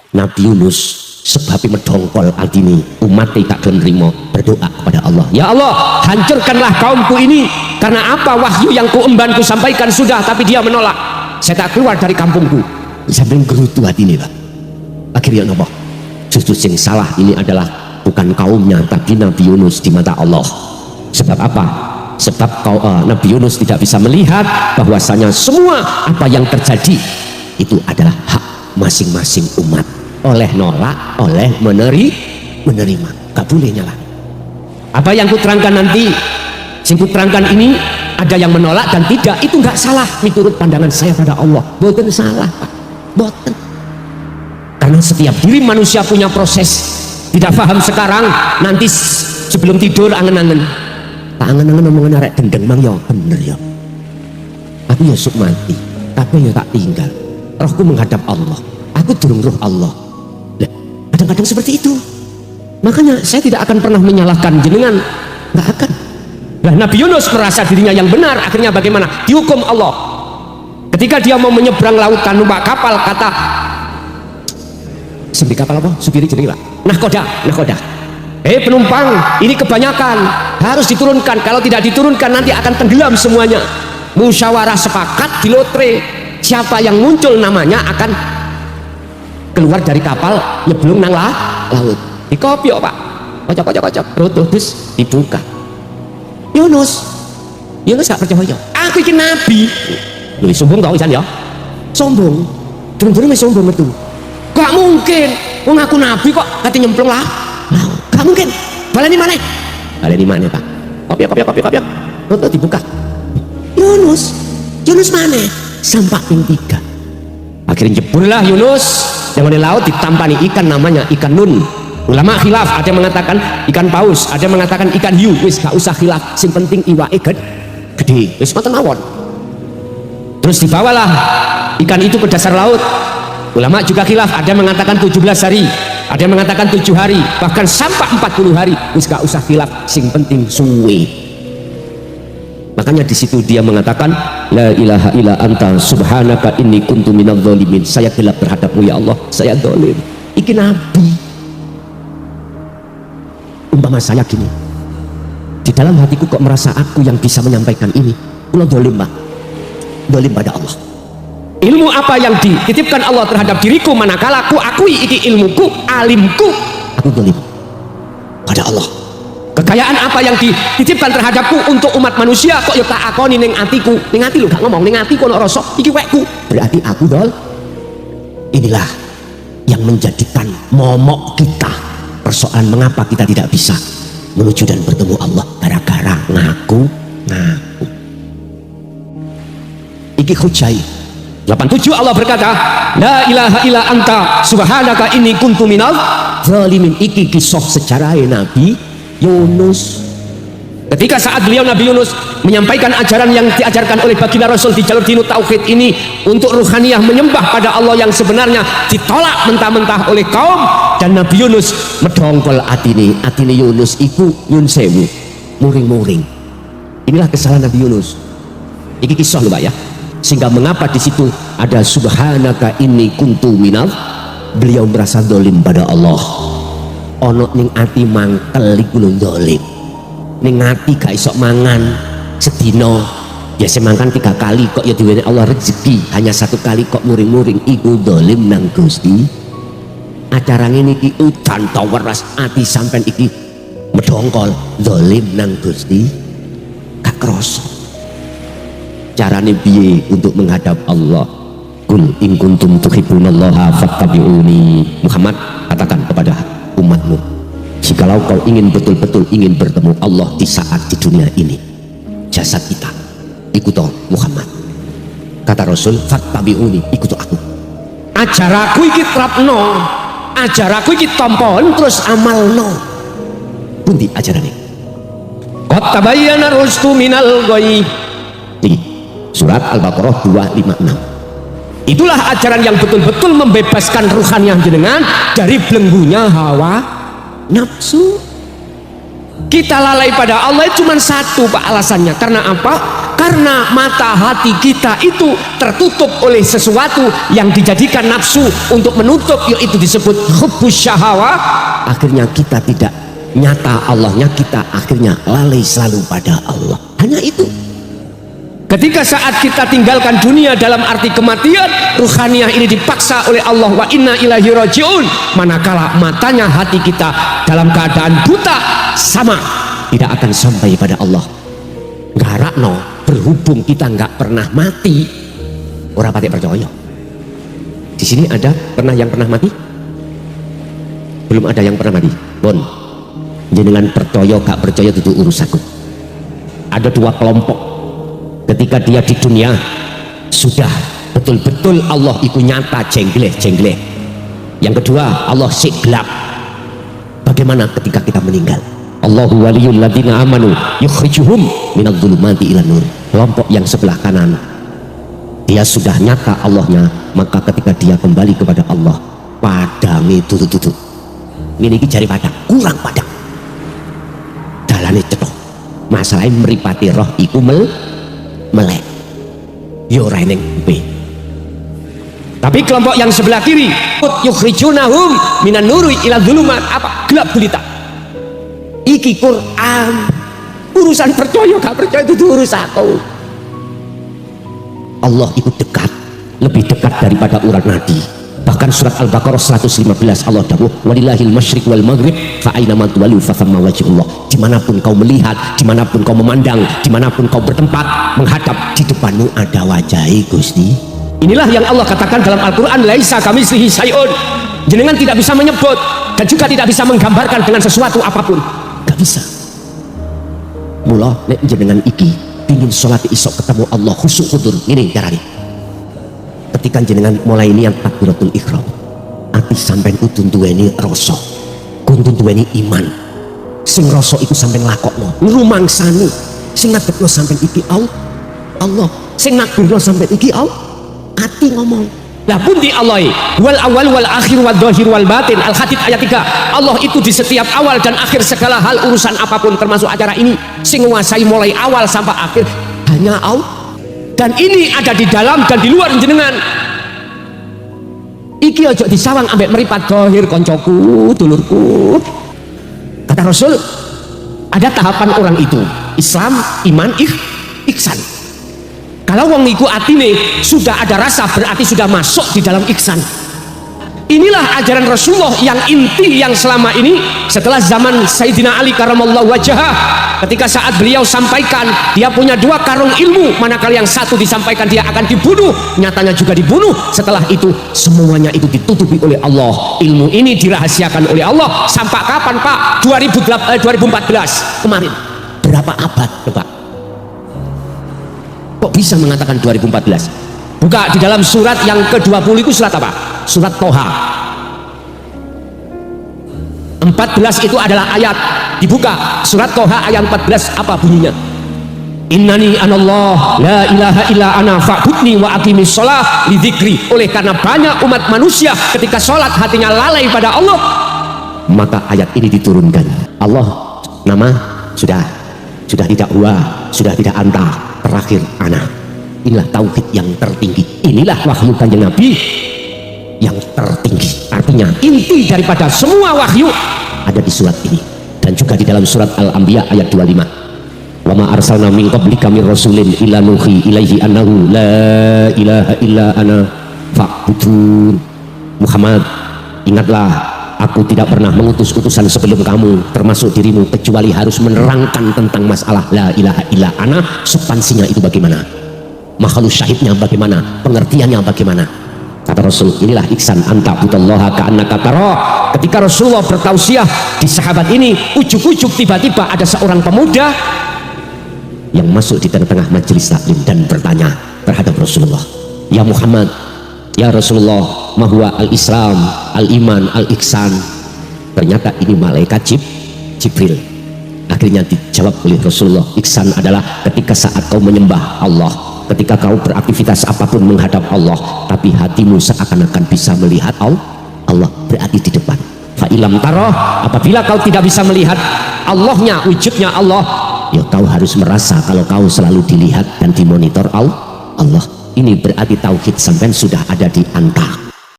Nabi Yunus sebab medongkol atine umat tak gelem nrimo, berdoa kepada Allah, ya Allah hancurkanlah kaumku ini, karena apa wahyu yang kuemban ku sampaikan sudah tapi dia menolak, saya tak keluar dari kampungku. Sampai gerutu hatine Pak. Akhirnya napa? Justru yang salah ini adalah bukan kaumnya tapi Nabi Yunus di mata Allah. Sebab apa? Sebab Nabi Yunus tidak bisa melihat bahwasanya semua apa yang terjadi itu adalah hak masing-masing umat, oleh nolak, oleh menerima, gak boleh nyalah. Apa yang kuterangkan nanti, yang kuterangkan ini ada yang menolak dan tidak, itu gak salah menurut pandangan saya pada Allah, boten salah Pak, boten. Karena setiap diri manusia punya proses, tidak paham sekarang, nanti sebelum tidur angen-angen, tak angen-angen omongan arek gendeng mang ya bener ya, aku ya sok mati tapi ya tak tinggal, rohku menghadap Allah, aku durung roh Allah. Kadang-kadang seperti itu. Makanya saya tidak akan pernah menyalahkan jenengan, nggak akan. Nah, Nabi Yunus merasa dirinya yang benar, akhirnya bagaimana? Dihukum Allah. Ketika dia mau menyeberang lautan numpak kapal, kata seperti kapal apa? Supiri jenenge Pak. Nahkoda. Penumpang, ini kebanyakan, harus diturunkan. Kalau tidak diturunkan nanti akan tenggelam semuanya. Musyawarah sepakat di lotre, siapa yang muncul namanya akan keluar dari kapal, nyeblung nang laut. Dikopiok Pak, kocok terus dibuka. Yunus gak percaya, aku ini nabi. Loh, sombong tau isan ya, sombong, durung-durung sombong itu. Gak mungkin, wong aku nabi kok kata nyemplung laut, gak mungkin. Baleni mana Pak? Kopiok, terus dibuka. Yunus mana? Sampak ping 3. Akhirnya jeburlah Yunus yang di laut, ditampani ikan namanya ikan nun. Ulama khilaf, ada yang mengatakan ikan paus, ada yang mengatakan ikan hiu. Wis gak usah khilaf, sing penting iwake gede. Wis mboten mawon. Terus dibawalah ikan itu ke dasar laut. Ulama juga khilaf, ada yang mengatakan 17 hari, ada yang mengatakan 7 hari, bahkan sampai 40 hari. Wis gak usah khilaf, sing penting suwe. Makanya di situ dia mengatakan la ilaha illa anta subhanaka inni kuntu minadz zalimin. Saya gelap terhadapmu ya Allah, saya zalim. Iki nabi. Umpama saya gini, di dalam hatiku kok merasa aku yang bisa menyampaikan ini, kula zalim Pak, zalim pada Allah. Ilmu apa yang dititipkan Allah terhadap diriku, manakala aku akui iki ilmuku, alimku, aku zalim pada Allah. Kekayaan apa yang dititipkan terhadapku untuk umat manusia kok ya tak akoni ning atiku. Ning ati lho, gak ngomong ning atiku ana rasa iki wekku, berarti aku dol. Inilah yang menjadikan momok kita persoalan mengapa kita tidak bisa menuju dan bertemu Allah, gara-gara ngaku. Iki hujai 87 Allah berkata la ilaha illa anta subhanaka inni kuntu minal zalimin. Iki kisah sejarah Nabi Yunus. Ketika saat beliau Nabi Yunus menyampaikan ajaran yang diajarkan oleh baginda Rasul di jalur dinut tauhid ini untuk ruhaniyah menyembah pada Allah yang sebenarnya, ditolak mentah-mentah oleh kaum, dan Nabi Yunus medongkol atine Yunus iku nyun sewu muring-muring. Inilah kesalahan Nabi Yunus. Iki kisah lho Pak ya. Sehingga mengapa di situ ada subhanaka inni kuntu minal, beliau merasa zalim pada Allah. Ono ning ati mangkel iku lho zalim. Ning ati gak iso mangan sedina, biasa makan 3 kali kok ya diwene Allah rezeki hanya 1 kali kok muring-muring, iku zalim nang Gusti. Acara ngene iki udan ta weras ati sampean iki medongkol, zalim nang Gusti. Gak krasa. Carane piye untuk menghadap Allah? Kul in kuntum tuhibbunallaha fattabi'uni. Muhammad, katakan kepada umatmu, jikalau kau ingin betul-betul ingin bertemu Allah di saat di dunia ini, jasad kita ikut Muhammad. Kata Rasul, fattabi'uni, ikut aku. Ajaraku iki terapno, ajaraku iki tampon terus amalno. Pundi ajarane? Qad tabayyana rusdu minal ghayy. Surat Al-Baqarah 256. Itulah ajaran yang betul-betul membebaskan ruhaniyah jenengan dari belenggunya hawa nafsu. Kita lalai pada Allah cuma satu Pak alasannya. Karena apa? Karena mata hati kita itu tertutup oleh sesuatu yang dijadikan nafsu untuk menutup, yaitu disebut hubbus syahawah. Akhirnya kita tidak nyata Allahnya, kita akhirnya lalai selalu pada Allah. Hanya itu. Ketika saat kita tinggalkan dunia dalam arti kematian, ruhaniyah ini dipaksa oleh Allah, wa inna ilaihi rajiun. Manakala matanya hati kita dalam keadaan buta, sama tidak akan sampai pada Allah. Garakno, berhubung kita nggak pernah mati, orang patik percaya. Di sini ada yang pernah mati? Belum ada yang pernah mati. Bon, jenengan percaya gak percaya itu urusanku. Ada dua kelompok. Ketika dia di dunia sudah betul-betul Allah itu nyata jengleh. Yang kedua Allah sik gelap. Bagaimana ketika kita meninggal? Allahu waliyul ladzina amanu yukhrijuhum minadh-dhulumati ilan nur. Kelompok yang sebelah kanan, dia sudah nyata Allahnya, maka ketika dia kembali kepada Allah, padange tutut. Ini jari padang, kurang padang. Dalane cetok. Masalahnya meripati roh iku melek yo ora ning B. Tapi kelompok yang sebelah kiri yukhrijunahum minan nuri ila dzulumat, apa? Gelap gulita. Iki Quran. Urusan percaya gak percaya itu urusan aku. Allah itu dekat, lebih dekat daripada urat nadi. Bahkan surat Al-Baqarah 115 Allah dawuh walillahil masyriq wal maghrib fa aina ma tuwallu fa thamma wajhullah. Dimanapun kau melihat, dimanapun kau memandang, dimanapun kau bertempat, menghadap, di depanmu ada wajah Gusti. Inilah yang Allah katakan dalam Al-Quran, laisa kamitslihi syai'un. Jenengan tidak bisa menyebut dan juga tidak bisa menggambarkan dengan sesuatu apapun, gak bisa. Mula nek jenengan iki pingin sholat isok ketemu Allah khusyuk hudur, ini carane. Ketika jenengan mulai niat takbiratul ihram, ati sampean kudu duweni rasa, kudu duweni iman. Sing rasa iku sampean lakokno, ngrumangsani. Sing ngadepno sampean iki Allah, sing nakbirno sampean iki ati ngomong. Lah pundi Allah wal awal wal akhir wal dhahir wal batin. Al-Hadid ayat 3. Allah itu di setiap awal dan akhir segala hal urusan apapun termasuk acara ini. Sing nguasai mulai awal sampai akhir hanya Allah. Dan ini ada di dalam dan di luar jenengan. Iki ojo disawang ambek meripat dhahir koncoku, dulurku. Kata Rasul, ada tahapan orang itu, Islam, iman, ihsan. Kalau wong iku atine sudah ada rasa, berarti sudah masuk di dalam ihsan. Inilah ajaran Rasulullah yang inti, yang selama ini setelah zaman Sayyidina Ali karamallahu wajhah, ketika saat beliau sampaikan dia punya dua karung ilmu, manakala yang satu disampaikan dia akan dibunuh, nyatanya juga dibunuh. Setelah itu semuanya itu ditutupi oleh Allah. Ilmu ini dirahasiakan oleh Allah sampai kapan Pak? 2014 kemarin. Berapa abad coba? Kok bisa mengatakan 2014? Buka di dalam surat yang ke-20 itu surat apa? Surat Toha 14 itu adalah ayat. Dibuka surat Toha ayat 14, apa bunyinya? Innani anallah la ilaha illa ana fa'budni wa aqimis sholah li dzikri. Oleh karena banyak umat manusia ketika sholat hatinya lalai pada Allah, maka ayat ini diturunkan. Allah nama sudah tidak huwa, sudah tidak anta, terakhir ana. Inilah tauhid yang tertinggi, inilah wahyu kanjeng Nabi yang tertinggi. Artinya inti daripada semua wahyu ada di surat ini, dan juga di dalam surat Al-Anbiya ayat 25. Wa ma arsalna min qablika mir rasulin illa nuhi ilaihi annahu la ilaha illa ana fa'budun. Muhammad, ingatlah, aku tidak pernah mengutus utusan sebelum kamu, termasuk dirimu, kecuali harus menerangkan tentang masalah la ilaha illa ana. Substansinya itu bagaimana, makhluk syahidnya bagaimana, pengertiannya bagaimana. Kata Rasul, inilah ihsan, anta budallaha ka'annaka tara. Ketika Rasulullah bertausiah di sahabat ini, ujuk-ujuk tiba-tiba ada seorang pemuda yang masuk di tengah-tengah majelis taklim dan bertanya terhadap Rasulullah, ya Muhammad, ya Rasulullah, mahwa al-Islam, al-iman, al-ihsan. Ternyata ini malaikat Jibril. Akhirnya dijawab oleh Rasulullah, ihsan adalah ketika saat kau menyembah Allah, ketika kau beraktivitas apapun menghadap Allah, tapi hatimu seakan-akan bisa melihat Allah, berarti di depan. Fa'ilam taroh, apabila kau tidak bisa melihat Allahnya, wujudnya Allah, ya kau harus merasa kalau kau selalu dilihat dan dimonitor Allah. Ini berarti tauhid sampean sudah ada di anta.